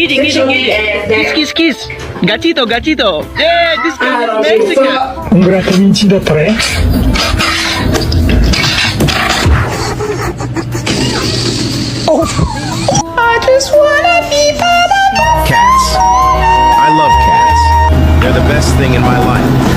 Kiss, kiss, kiss. Gachito, gachito. Yeah, this guy is Mexican. Congratulations だったね。Cats. I love cats. They're the best thing in my life.